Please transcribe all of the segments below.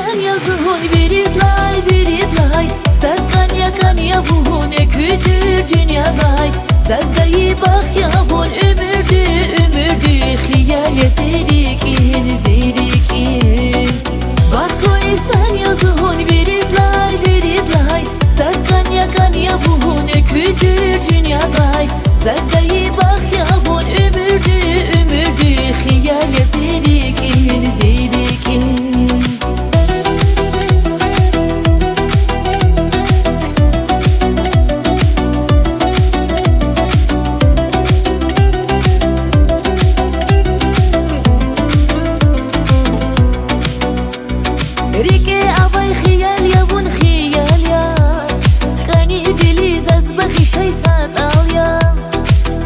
sen yazın viridlay Saz kanya vuhun eküdür dünyalay Saz gayı bak yavun ömürdü Hiyale zerikin Bak koy sen yazın viridlay Saz kanya vuhun eküdür dünyalay Saz gayı bak yavun ömürdü Hiyale zerikin Rike avay khiyal yavun khiyal ya Kani filiz az bakhi shay sat al ya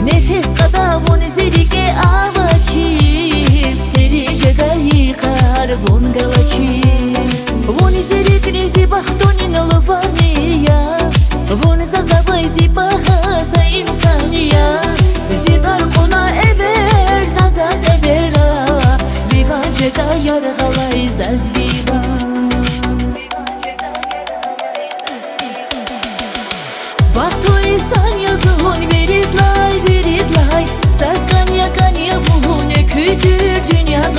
Nefes qadavun zirike avachiz Seri jadayi qar vun galachiz Vun zirik nizi bakhtunin lufaniya Vun zazavay zibaha sa insaniya Zidar qona ever nazaz evera Vivan jeda yarghalay zaz vivan Baktu insan yazın viridlay Saz kanya vuhun eküdür dünya